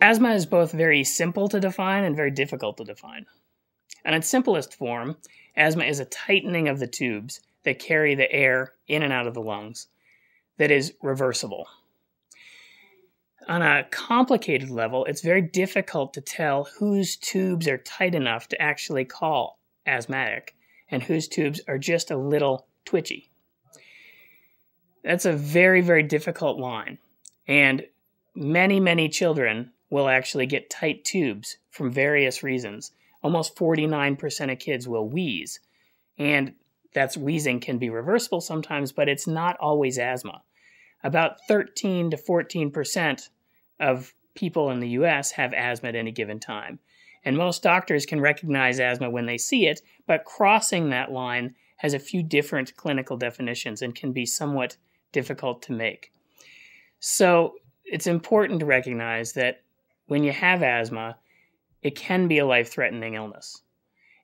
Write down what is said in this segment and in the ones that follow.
Asthma is both very simple to define and very difficult to define. In its simplest form, asthma is a tightening of the tubes that carry the air in and out of the lungs that is reversible. On a complicated level, it's very difficult to tell whose tubes are tight enough to actually call asthmatic and whose tubes are just a little twitchy. That's a very, very difficult line, and many children will actually get tight tubes from various reasons. Almost 49% of kids will wheeze, and that's wheezing can be reversible sometimes, but it's not always asthma. About 13 to 14% of people in the US have asthma at any given time, and most doctors can recognize asthma when they see it, but crossing that line has a few different clinical definitions and can be somewhat difficult to make. So it's important to recognize that when you have asthma, it can be a life-threatening illness.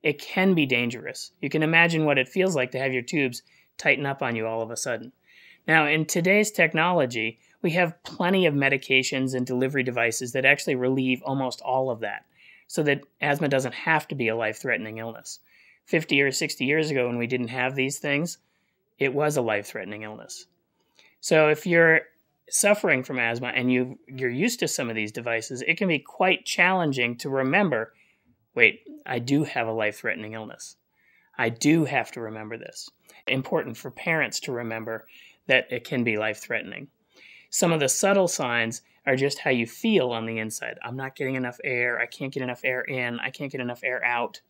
It can be dangerous. You can imagine what it feels like to have your tubes tighten up on you all of a sudden. Now, in today's technology, we have plenty of medications and delivery devices that actually relieve almost all of that, so that asthma doesn't have to be a life-threatening illness. 50 or 60 years ago, when we didn't have these things, it was a life-threatening illness. So if you're suffering from asthma and you're used to some of these devices, it can be quite challenging to remember, wait, I do have a life-threatening illness. I do have to remember this. Important for parents to remember that it can be life-threatening. Some of the subtle signs are just how you feel on the inside. I'm not getting enough air. I can't get enough air in. I can't get enough air out.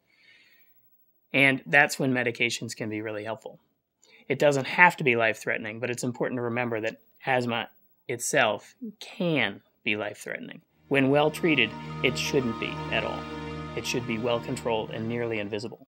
And that's when medications can be really helpful. It doesn't have to be life-threatening, but it's important to remember that asthma itself can be life-threatening. When well treated, it shouldn't be at all. It should be well controlled and nearly invisible.